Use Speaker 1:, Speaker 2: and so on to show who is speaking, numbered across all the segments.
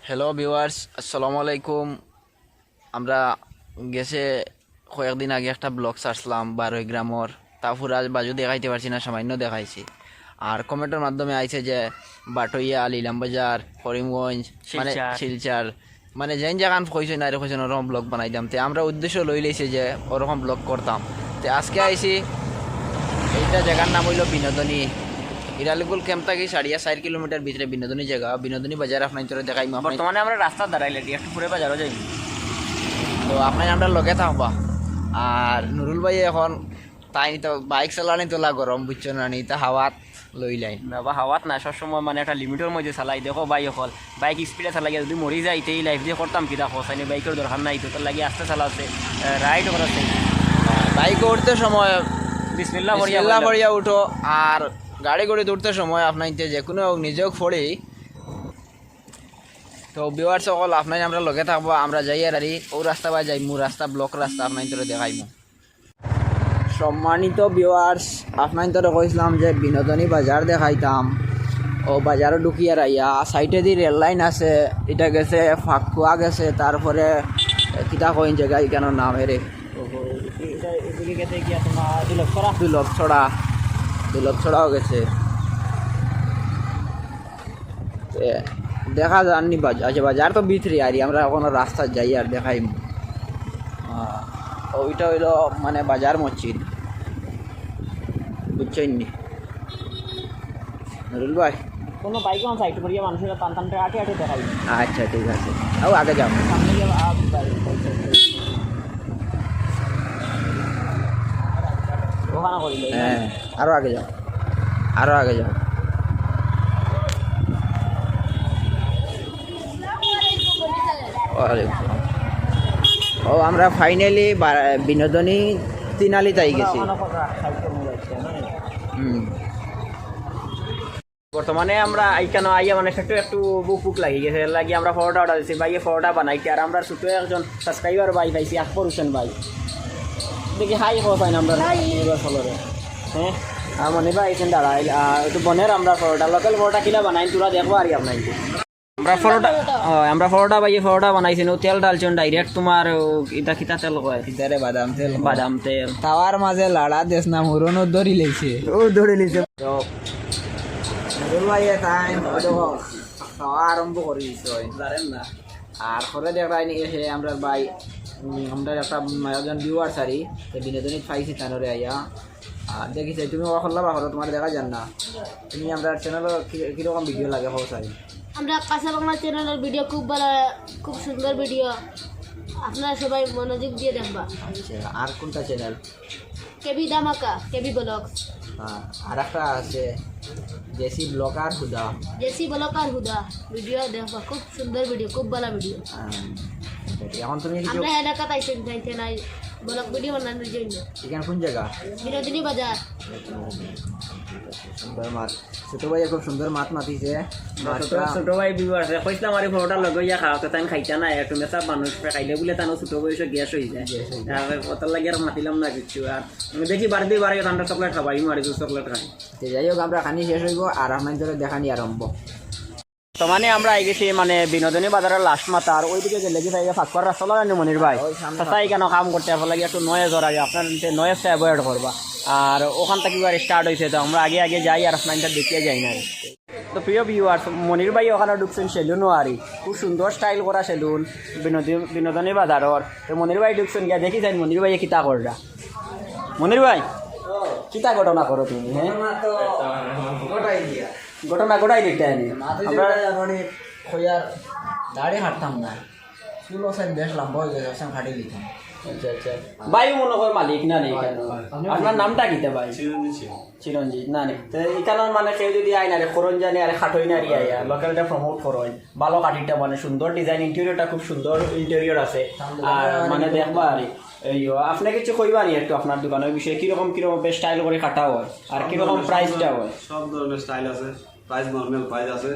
Speaker 1: Hello viewers, আসসালামু আলাইকুম। আমরা গেছে কয়েকদিন আগে একটা ব্লগ ছাড়ছিলাম 12 গ্রামর, তা পুরা বাজু দেখাইতে পারছি না, সামান্য দেখাইছি। আর কমেন্টের মাধ্যমে আইছে যে বাটইয়া, লিলাম বাজার, করিমগঞ্জ, মানে শিলচার, মানে যেন জায়গান কইছে না রে, কইছেন ওরকম ব্লগ বানাই দাম। তে আমরা উদ্দেশ্য লই লইছে যে ওরকম ব্লগ করতাম। তে আজকে আইছি, এইটা জায়গার নাম হইল বিনোদনী। ইরালিগুল ক্যাম্প থেকে 4.5 কিলোমিটার ভিতরে বিনোদনী জায়গা, বিনোদনী বাজার আপনার তোরা দেখাই।
Speaker 2: বর্তমানে আমরা রাস্তা দাঁড়াইলে একটু পুরে বাজারও যাই,
Speaker 1: তো আপনার আমরা লগে থাকবা। আর নুরুল ভাই এখন তাই তো বাইক চালানি তোলা গরম বুঝছো না, নি তা হাওয়াত লইলাই
Speaker 2: বাবা হাওয়াত না, সবসময় মানে একটা লিমিটের মধ্যে চালাই। দেখো ভাই এখন বাইক স্পিডে চালাই, যদি মরি যাই এই লাইফ দিয়ে করতাম কি দেখো, সাইনে বাইকের দরকার নাই তো, তার লাগে আস্তে চালাচ্ছে, রাইড করাচ্ছে।
Speaker 1: বাইক উঠতে সময়
Speaker 2: বিসমিল্লাহ
Speaker 1: ভরিয়া উঠো, আর গাড়ি উঠতে সময় আপনার যে কোনো নিজেও ফড়ি। তো বিওয়ার সকল আপনার আমরা লগে থাকবো, আমরা যাই আর ও রাস্তা বা যাই, মু রাস্তা ব্লক রাস্তা আপনার তোরে দেখাইমু। সম্মানিত ভিউয়ার্স, আপনার তোরে কইছিলাম যে বিনোদনী বাজার দেখাইতাম। ও বাজারও ঢুকিয়ে রাইয়া সাইডে দিয়ে রেল লাইন আছে, এটা গেছে ফাঁকুয়া গেছে, তারপরে কিতা কইন জায়গা কেন নাম এরে দুলভছড়াও গেছে। দেখা যাননি বাজার, আচ্ছা বাজার তো ভিতরে আর আমরা কোনো রাস্তা যাই আর দেখাই। ওইটা হইল মানে বাজার মসজিদ, বুঝছেন নি নুরুল ভাই?
Speaker 2: কোনো বাইক সাইড করিয়া মানুষের টান টানটা আটে আটে দেখাই।
Speaker 1: আচ্ছা ঠিক আছে, ও আগে যাও। হ্যাঁ আরো আগে যাও, আরো আগে যাও। ও আমরা ফাইনালি বিনোদনী তিনালি তাই গেছি।
Speaker 2: বর্তমানে আমরা এইখানে আইয়া মানে একটু একটু বুক বুক লাগি গেছে, লাগি আমরা ফটোটা অর্ডার দিচ্ছি, ভাইয়ে ফটোটা বানাইতে। আর আমরা ছোটো একজন সাবস্ক্রাইবার ভাই পাইছি, আকবর হোসেন ভাই, দেখি হাই খবর পাই না আমরা ফলরে। হ্যাঁ আর মনে ভাই এখানে দাঁড়াই একটু বনের আমরা ফটোটা লোকাল ফটোটা কিলা বানাই তোরা দেখবো আর আপনার আমরা ফটোটা ভাই ফটোটা বানাইছি। তেল ডালছেন ডাইরেক্ট তোমার ইটা খিতা তেল কয়
Speaker 1: ইতারে বাদাম
Speaker 2: তেল
Speaker 1: তাওয়ার মাঝে লাড়া দেশ না মুরনো দড়ি লেছে,
Speaker 2: ও দৌড়ে লিছে।
Speaker 1: তো খাওয়া আরম্ভ করে দিচ্ছে জানেন না। আর করে দেখাই এসে আমরা ভাই, আমরা একটা একজন ভিউয়ার সারি বিনোদনী পাইছি তানরে আইয়া। আর দেখিছে তুমি করলা বা হলো তোমার দেখা যান না, তুমি আমরা চ্যানেলে কীরকম ভিডিও লাগে হো সারি।
Speaker 3: আমরা কাঁচা বাংলা চ্যানেলের ভিডিও খুব ভালো, খুব সুন্দর ভিডিও, আপনারা সবাই মনোযোগ দিয়ে দেখবা।
Speaker 1: আচ্ছা, আর কোনটা চ্যানেল?
Speaker 3: কেবি ধামাকা, কেবি ব্লগস।
Speaker 1: হ্যাঁ, আর একটা আছে জেসি ব্লগার হুদা,
Speaker 3: জেসি ব্লগার হুদা, ভিডিও দেখবা, খুব সুন্দর ভিডিও, খুব ভালো ভিডিও।
Speaker 1: এখন তুমি
Speaker 3: আমরা এলাকাতে আইসেন যাইতে নাই ব্লগ ভিডিও বানানোর জন্য।
Speaker 1: এখানে কোন জায়গা?
Speaker 3: বিনোদিনী বাজার।
Speaker 1: সুন্দর মাছ, ছোট ভাই খুব সুন্দর মাছ মাতিছে।
Speaker 2: ছোট ভাই ভিউয়ার্স কইছিলাম আর ফটোটা লগাইয়া খাওয়াতে তাই খাইতা না, একটু মেসা মানুষ খাইলে বলে তানো ছোট বয়সে গ্যাস হয়ে যায়, কত লাগে আর মাতিলাম না কিছু। আর দেখি বাড়ি দিয়ে বাড়ি ঠান্ডা চকলেট খাবাই, মারি চকলেট খাই।
Speaker 1: যাই হোক আমরা খানি শেষ হইব আর আপনার ধরে দেখানি আরম্ভ।
Speaker 2: তো মানে আমরা আই গেছি মানে বিনোদনী বাজারের লাস্ট মাথা, আর ওইদিকে গেলে কি ফাঁকুয়ার রাস্তা লাগানি মনির ভাই তাই কেন কাম করতে লাগে একটু নয়েজ ওর আগে আপনার নয়েজটা অ্যাভয়েড করবা। আর ওখান থেকে এবার স্টার্ট হয়েছে, তো আমরা আগে আগে যাই আর আপনার দেখিয়ে যাই না। তো প্রিয় ভিউয়ার্স, মনির ভাই ওখানে ঢুকছেন সেলুনও আরই, খুব সুন্দর স্টাইল করা সেলুন বিনোদনী বাজারের। তো মনির ভাই ঢুকছেন গিয়া দেখি যাই মনির ভাই কিতা কররা। মনির ভাই কিতা ঘটনা করো তুমি? হ্যাঁ ঘটনা গোটাই দেখতে আনি
Speaker 1: আমরা দাঁড়িয়ে হাঁটতাম না, চুল সাইড বেশ লম্বা হয়ে গেছে, খাটি দিতাম।
Speaker 2: আচ্ছা আচ্ছা, ভাই মনে কর মালিক না নেই কেন? আপনার নামটা কিতা ভাই? চিরঞ্জিত না নেই। তো এখানে মানে কেউ যদি আয় না রে করন জানি আরে খাটই নারি আইয়া লোকালটা প্রমোট করোন, ভালো কাটিটা মানে সুন্দর ডিজাইন, ইন্টেরিয়রটা খুব সুন্দর ইন্টেরিয়র আছে। আর মানে দেখবা আরে এই আপনি কিছু কইবা নি একটু আপনার দোকানের বিষয়ে, কিরকম কিরকম স্টাইল করে কাটা হয় আর কিরকম প্রাইসটা হয়?
Speaker 4: সব ধরনের স্টাইল আছে, প্রাইস নর্মাল প্রাইস আছে,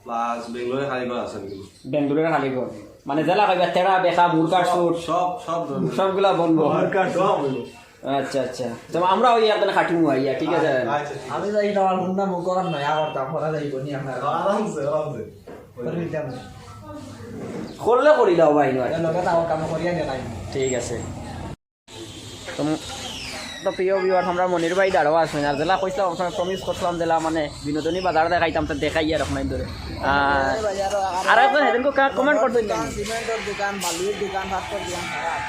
Speaker 4: প্লাস বেঙ্গলোরের কারিগর আছে।
Speaker 2: বেঙ্গলোরের কারিগর মানে জেলা কইবা তেরা বেকা মুরকার সুট
Speaker 4: সব ধরনের
Speaker 2: সবগুলা বলবো।
Speaker 4: সব হইলো।
Speaker 2: আচ্ছা আচ্ছা, তো আমরা ওই আপনার খাটিমু আইয়া, ঠিক আছে?
Speaker 1: আমি যাই না আমার হুন্ডা মুখ করার নয়, আবার তা ফরা যাইব নি আপনার
Speaker 4: আরামসে
Speaker 1: করবিতাম।
Speaker 2: করলে করি দাও ভাই নয় ঠিক আছে তো তো প্রিয় ভিউয়ার আমরা মনির ভাই দাঁড়াও আসবেন আর জেলা কইছিলাম আপনার প্রমিস করছিলাম জেলা মানে বিনোদনী বাজার দেখাইতাম তো দেখাই আর আপনার ধরে আর একজন হেদিনকে কমেন্ট করতেন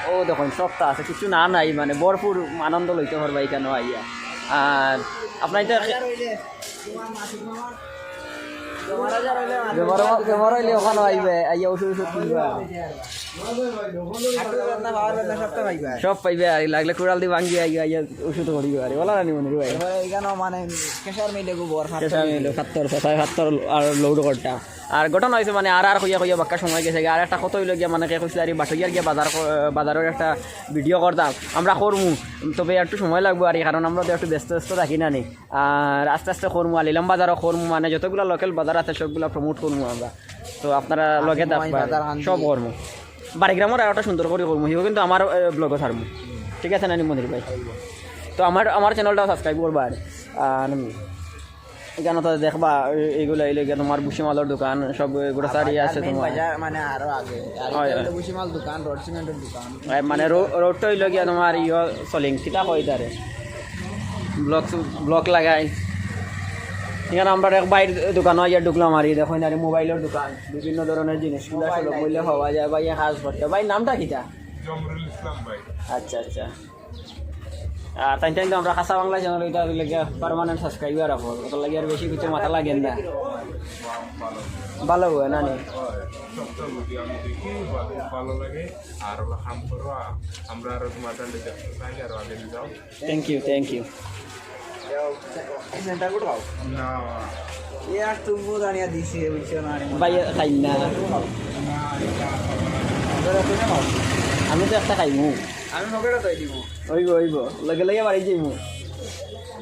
Speaker 2: ও দেখুন সবটা আছে কিছু না নাই মানে ভরপুর আনন্দ লইতে পারবা এখানে আইয়া আর আপনার বেমার হইলে ওখানে আইবে আইয়া ওষুধ ওষুধ কিনবা সব পাইবে আর লাগলে কুড়াল দিয়ে ভাঙ্গি আইয়া আইয়া ওষুধ করিবে আর বলা রানি মনে ভাই মানে কেশার মিলে গোবর কেশার মিলে 70 আর লৌড করটা আর ঘটনা হয়েছে মানে আর হইয়া হইয়া বাক্কা সময় গেছে আর একটা কত হইল গিয়া মানে কে কইছিল আর বাটুইয়ার গিয়া বাজারের একটা ভিডিও করতাম আমরা করমু তবে একটু সময় লাগবো আর কারণ আমরা তো একটু ব্যস্ত থাকি না নি আর আস্তে আস্তে করমু আলিলাম বাজারও করমু মানে যতগুলো লোকাল বাজার আছে সবগুলো প্রমোট করমু আমরা তো আপনারা লগে সব করমু বাড়িগ্রামের আর একটা সুন্দর করে করমু হিও কিন্তু আমার ব্লগও ছাড়মু ঠিক আছে নানি মনির ভাই তো আমার চ্যানেলটাও সাবস্ক্রাইব করবা আর এখানে তো দেখবা এইগুলো এলে তোমার বুসিমালের দোকান সব গ্রোসারি আছে তোমার
Speaker 5: মানে আরো আগে বুসিমাল দোকান রোড সিমেন্টের দোকান
Speaker 2: মানে রোডটা হইল গিয়া তোমার চলিং কিতা কই তারে ব্লক লাগাই এখানে আমরা এক বাইর দোকান ইয়া ঢুকলাম আর দেখো না মোবাইলের দোকান বিভিন্ন ধরনের জিনিসগুলো সুলভ মূল্যে পাওয়া যায় ভাই কাজ করতে ভাই নামটা কিটা
Speaker 6: জমরুল ইসলাম ভাই
Speaker 2: আচ্ছা আচ্ছা আর তাই তো আমরা কাঁচা বাংলা চ্যানেল এটা লাগে পার্মানেন্ট সাবস্ক্রাইবার রাখবো ওটা লাগে আর বেশি কিছু মাথা লাগেন না ভালো হয় না নি
Speaker 6: সবটা বুঝি আমি দেখি ভালো লাগে আর কাম করো আমরা আরো তোমার দেখতে চাই আর আগে যাও
Speaker 2: থ্যাংক ইউ
Speaker 5: সেন্টার কোড খাও
Speaker 6: না
Speaker 5: ইয়ার তুমি জানিয়া দিছি বুঝছো না
Speaker 2: ভাই খাই না আমি তো একটা খাইমু
Speaker 5: আমি নগেটা তাই দিব
Speaker 2: ওইব লগে লগে বাড়ি যাইমু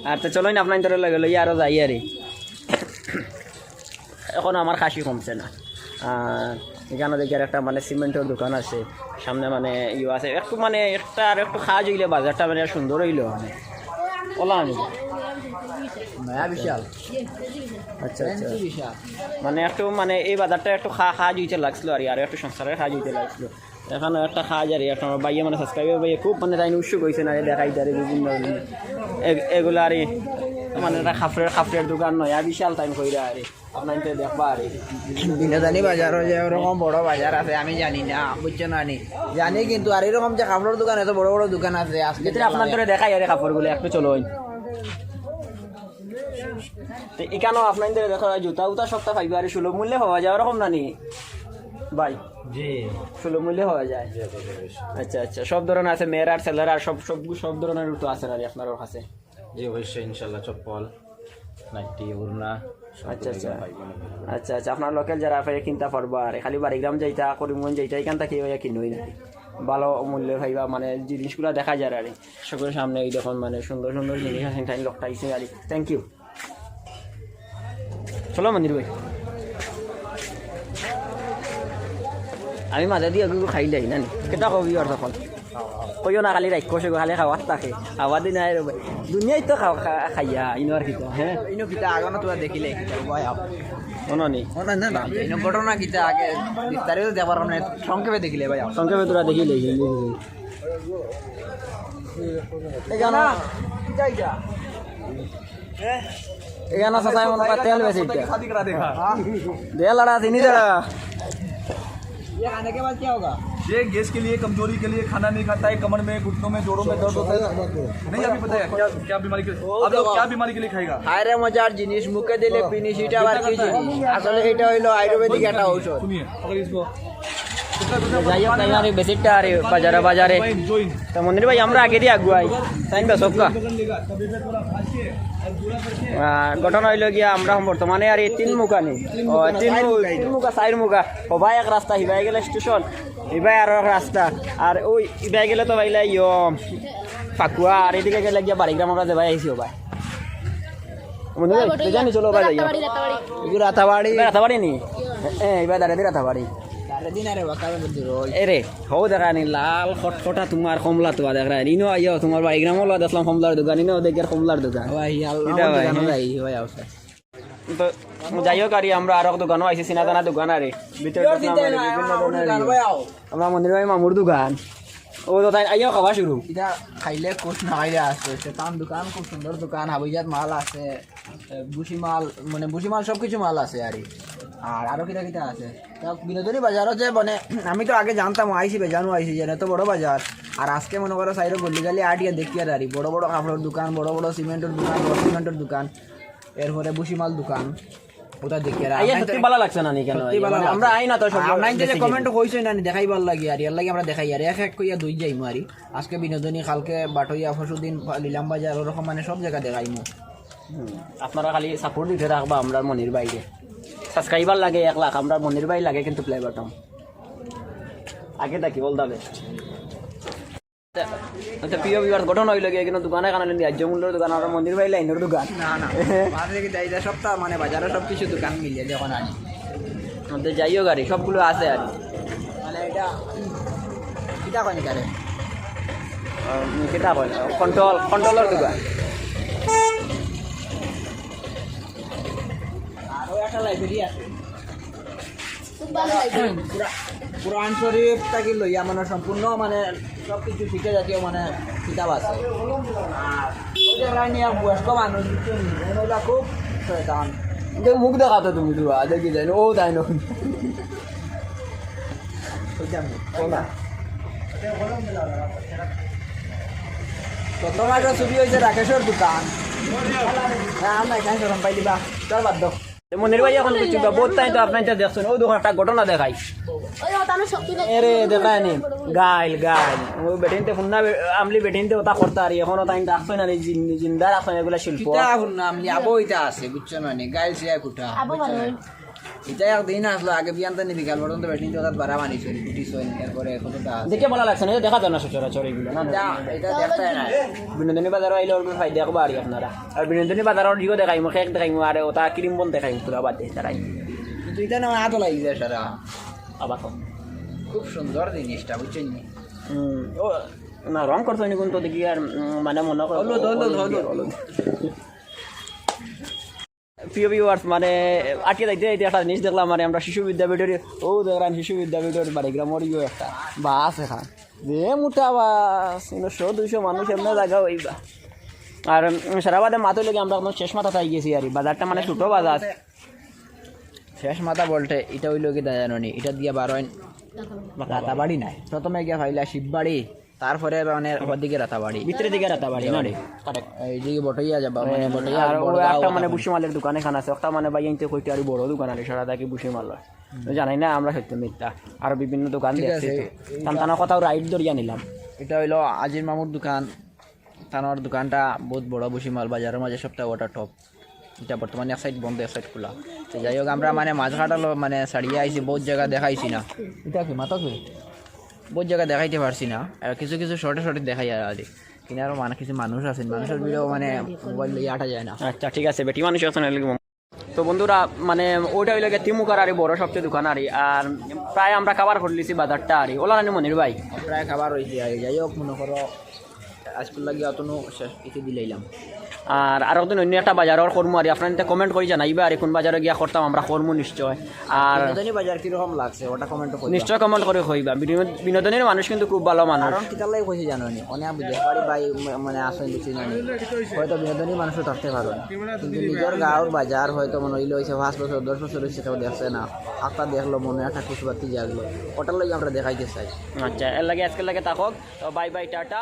Speaker 2: আর তো চলোই না আপনার তোর লগে লগে আরও যাই আর এখন আমার খাসি কমছে না আর এখানে দেখি আর একটা মানে সিমেন্টের দোকান আছে সামনে মানে আছে একটু মানে একটা আর একটু খাওয়া হইলে বাজারটা মানে সুন্দর হইলো মানে ওলা আমি
Speaker 5: নয়া বিশাল
Speaker 2: আচ্ছা আচ্ছা
Speaker 5: বিশাল
Speaker 2: মানে একটু মানে এই বাজারটা একটু খাওয়া জুইতে লাগছিল আর একটু সংসারের খাওয়া জুইতে লাগছিল এখন একটা খাওয়া যায় একটা আমার বাইয়ে মানে সাবস্ক্রাইবার বাইয়ে খুব মানে তাই উৎসুক হয়েছে না দেখাই তারে বিভিন্ন এগুলো আর মানে একটা খাফরের দোকান নয় বিশাল টাইম কইরা আর আপনার দেখবা আর
Speaker 5: বিনোদানি বাজারও যে ওরকম বড় বাজার আছে আমি জানি না বুঝছো না নি জানি কিন্তু আর এরকম যে কাপড়ের দোকান এত বড় বড় দোকান আছে আজকে
Speaker 2: আপনার ধরে দেখাই আর কাপড়গুলো একটু চলো এখানেও আপনার দেখো জুতা উতা সপ্তাহ পাইবে আর সুলভ মূল্যে পাওয়া যায় ওরকম না নি ভাই
Speaker 5: জি
Speaker 2: সুলভ মূল্যে পাওয়া যায় আচ্ছা আচ্ছা সব ধরনের আছে মেয়ের আর ছেলের আর সব ধরনের তো আছে আর আপনার কাছে
Speaker 5: জি অবশ্যই ইনশাল্লাহ চপ্পল নাইটি উড়না
Speaker 2: আচ্ছা আচ্ছা আচ্ছা আচ্ছা আপনার লোকাল যারা পাই কিনতে পারবা আর খালি বাড়িগ্রাম যাইতা করিমগঞ্জ যাইতা এখান থেকে কিনোই নাকি ভালো মূল্যে ভাইবা মানে জিনিসগুলো দেখা যায় আর সকলের সামনে এই দেখুন মানে সুন্দর সুন্দর জিনিস আছে তাই লোকটা আইসে আর থ্যাংক ইউ চলো মন্দির ভাই আমি মাঝে দিয়ে খাই যাই না কেটা কবি আর তখন কইও না খালি রাখো সে খালি খাওয়ার থাকে খাওয়া দিন আর দুনিয়ায় তো খাইয়া ইনো আর কিতা হ্যাঁ
Speaker 5: ইনো কিতা আগে না তোরা দেখিলে ভাই
Speaker 2: মনে নেই
Speaker 5: না না ইনো ঘটনা কিতা আগে বিস্তারিত দেবার মানে সংক্ষেপে দেখিলে ভাই
Speaker 2: সংক্ষেপে তোরা দেখিলে এখানে এখানে সসাই মনে হয় তেল বেশি দে লড়া তিনি জড়া
Speaker 5: ये खाने के बाद क्या होगा
Speaker 7: ये गैस के लिए कमजोरी के लिए खाना नहीं खाता है कमर में घुटनों में जोड़ों में दर्द होता है नहीं अभी पता है क्या बीमारी के आप लोग क्या बीमारी के लिए खाएगा
Speaker 5: হায়রে মজার জিনিস মুখে দিলে ফিনিশ এটা আবার কি জিনিস আসলে এটা হইলো আয়ুর্বেদিক একটা ঔষধ
Speaker 7: सुनिए अगर इसको
Speaker 2: যাই হোক তাই আর বেসিকটা আর বাজারে তো মন্দির ভাই আমরা আগে দিয়ে আগুয়াই তাই না সবকা ঘটনা হইল গিয়া আমরা বর্তমানে আর এই তিন মুখা নেই তিন মুখা চার মুখা হবাই এক রাস্তা হিবাই গেলে স্টেশন হিবাই আর এক রাস্তা আর ওই হিবাই গেলে তো ভাইলে পাকুয়া আর এদিকে গেলে গিয়া বাড়িগ্রাম আমরা যাবাই আইসি হবাই মন্দির ভাই জানি চলো ভাই যাইয়া
Speaker 5: এগুলো রাতাবাড়ি
Speaker 2: নি এবার দাঁড়িয়ে রাতাবাড়ি
Speaker 5: দিন আরে বাকাবে বুদ্ধি রই
Speaker 2: এরে হও দেখা নি লাল খটখটা তোমার কমলা তো দেখা ইনো আইও তোমার বাড়িগ্রামও লা দেখলাম কমলার দোকান ইনো দেখে কমলার দোকান
Speaker 5: ভাই
Speaker 2: এটা ভাই
Speaker 5: ভাই ভাই આવશે
Speaker 2: তো যাই হোক আরে আমরা আরো দোকানও আইছি চিনা জানা দোকান আরে ভিতরে বিভিন্ন ধরনের আমরা মন্দির ভাই মামুর দোকান ও তো তাই আইয়া খাওয়া শুরু
Speaker 5: এটা খাইলে কোচ না খাইলে আসছে সেতান দোকান খুব সুন্দর দোকান হাবিজাত মাল আছে বুসি মাল মানে বুসি মাল সব কিছু মাল আছে আর আরো কিটা কিটা আছে তা বিনোদনী বাজারও যে মানে আমি তো আগে জানতাম আইসি বেজানো আইসি যে এত বড় বাজার আর আজকে মনে করো সাইডে গল্লি গালি আটিয়া দেখি আর বড় বড় কাপড়ের দোকান বড় বড় সিমেন্টের দোকান সিমেন্টের দোকান এরপরে বুসি মাল দোকান ওটা দেখি আর
Speaker 2: আইয়া সত্যি ভালো লাগছে না নি কেন মানে আমরা আই না তো সব
Speaker 5: অনলাইন যে কমেন্ট কইছই না দেখাই ভাল লাগি আর এর লাগি আমরা দেখাই আর এক এক কইয়া দুই যাইমু আরি আজকে বিনোদনী কালকে বাটইয়া পরশুদিন লিলাম বাজার ওরকম মানে সব জায়গা দেখাইমু
Speaker 2: আপনারা খালি সাপোর্ট দিতে রাখবা আমরা মনির বাইরে সাবস্ক্রাইবার লাগে 1 লাখ আমরা মনির বাই লাগে কিন্তু প্লে বাটন আগে থাকি বল দাবে আচ্ছা প্রিয় ভিউয়ার্স গঠন হইল গিয়ে কিন্তু দোকানে কানালেন রাজ্য মূল্যের দোকান আর মন্দির বাই লাইনের দোকান
Speaker 5: না না মাঝে কি যাই সপ্তাহ মানে বাজারে সব কিছু দোকান মিলিয়ে যখন আনি
Speaker 2: মধ্যে যাইও গাড়ি সবগুলো আছে আর
Speaker 5: মানে এটা কিটা কয় কারে
Speaker 2: কেটা কয় কন্ট্রোলের দোকান
Speaker 5: আরো একটা লাইব্রেরি আছে
Speaker 3: খুব ভালো লাগবে
Speaker 5: পুরাণ শরীফ থাকি লইয়া মানে সম্পূর্ণ মানে সব কিছু শিখে জাতীয় মানে কিতাব আছে আর ওই জায়গায় নিয়ে বয়স্ক মানুষ এগুলা খুব শয়তান
Speaker 2: মুখ দেখাতো তুমি তো দেখি যাই ও তাই না
Speaker 5: প্রথম একটা ছবি হয়েছে রাকেশের দোকান হ্যাঁ আমরা এখানে সরম পাই দিবা চল বাদ দাও
Speaker 2: মনির ভাই এখন কিছু বহুত তাই তো আপনার দেখছেন ও দোকান একটা ঘটনা দেখাই
Speaker 3: ওই ওটানো শক্তি লাগে
Speaker 2: এরে দেখায় নি গাইল ও বেটিনতে ফুন্না আমলি বেটিনতে ওটা করতে আর এখনো তাই রাখছো না জিন্দা রাখছো এগুলা শিল্প
Speaker 5: কিতা নাম আবো এটা আছে বুঝছো না নি গাইল সিয়া কুটা
Speaker 3: আবো ভালো
Speaker 5: এটা একদিন আসলো আগে বিয়ানতে নি বিকাল পর্যন্ত বেটিন তো বাড়া বানিয়েছে কুটিছ এরপরে কতটা আছে
Speaker 2: দেখে ভালো লাগছে না দেখা যায় না সচরাচর এগুলো না
Speaker 5: এটা দেখতে না
Speaker 2: বিনোদনী বাজার আইলে ওর ফাইদা দেখবো আর আপনারা আর বিনোদনী বাজারের দিকেও দেখাইমু কেক দেখাইমু আর ওটা ক্রিম বন দেখাইমু পুরা বাদ দিয়ে তারাই
Speaker 5: কিন্তু এটা না হাতও লাগি যায় সারা
Speaker 2: আবার
Speaker 5: খুব সুন্দর জিনিসটা বুঝছেন নি
Speaker 2: ও না রং করছো নি কিন্তু দেখি আর মানে মনে করো
Speaker 5: হলুদ
Speaker 2: প্রিয় ভিউয়ার্স মানে আটকে যাইতে যাইতে একটা জিনিস দেখলাম মানে আমরা শিশু বিদ্যাপীঠের ও দেখলাম শিশু বিদ্যাপীঠের বাড়িগ্রামের ইয়ে একটা বাস এখান যে মোটা বাস 100-200 মানুষ এমনি জায়গা হইবা আর সারাবাদে মাথা লেগে আমরা এখন শেষ মাথা তাই গেছি আর বাজারটা মানে ছোটো বাজার
Speaker 5: শেষ মাথা বলতে এটা হইল কি জানো নি এটা দিয়া বারোইন রাতাবাড়ি নাই প্রথমে গিয়া ফাইলা শিববাড়ি তারপরে মানে ওদিকে রাতাবাড়ি
Speaker 2: ভিতরের দিকে রাতা বাড়ি না রে
Speaker 5: এইদিকে বটইয়া যাবা মানে বটইয়া
Speaker 2: আর ও একটা মানে বুসিমালের দোকান এখানে আছে একটা মানে বাইতে কইতে আর বড় দোকান আছে সারা থাকি বুসিমাল জানাই না আমরা সত্য মিথ্যা আর বিভিন্ন দোকান দেখছি তার কথাও রাইট ধরিয়া নিলাম
Speaker 5: এটা হইলো আজির মামুর দোকান তানোর দোকানটা বহুত বড় বুসিমাল বাজারের মাঝে সবটা ওটা টপ এটা বর্তমানে এক সাইড বন্ধ এক সাইড খোলা তো যাই হোক আমরা মানে মাছ কাটালো মানে ছাড়িয়ে আইছি বহুত জায়গা দেখাইছি না এটা কি মাথা কি বহুত জায়গা দেখাইতে পারছি না আর কিছু কিছু শর্টে দেখাই আর কিন্তু আরও মানে কিছু মানুষ আছেন মানুষের ভিড়েও মানে মোবাইল লিয়ে আটা যায় না
Speaker 2: আচ্ছা ঠিক আছে বেটি মানুষ আছে না তো বন্ধুরা মানে ওইটা হইলে তিমুকার আর বড় সবচেয়ে দোকান আর আর প্রায় আমরা খাবার করে লিছি বাজারটা আর ওলা নানি মনির ভাই
Speaker 5: প্রায় খাবার হয়েছে আর যাই হোক মনে করো আজকের লাগে অতনো শেষ কিছু দিলাম
Speaker 2: আর আরো দিন অন্য একটা বাজারের করবো আর আপনার কমেন্ট করে জানাইবা আর কোন বাজারে গিয়া করতাম আমরা করবো নিশ্চয় আর
Speaker 5: বিনোদনী বাজার কিরকম লাগছে ওটা কমেন্ট করো
Speaker 2: নিশ্চয় কমেন্ট করে কইবা বিনোদনের মানুষ কিন্তু খুব ভালো মানুষ
Speaker 5: কারণ কিতার লাগে কইছি জানো নি অনেক দেশবাড়ি বাই মানে আসেন দেখছি জানি হয়তো বিনোদনী মানুষও থাকতে পারেন কিন্তু নিজের গাঁওর বাজার হয়তো মনে হইলে হয়েছে 5 বছর 10 বছর হয়েছে কেউ দেখছে না একটা দেখলো মনে একটা খুশবাতি জাগলো ওটার লাগে আমরা দেখাইতে চাই
Speaker 2: আচ্ছা এর লাগে আজকের লাগে থাকক তো বাই বাই টাটা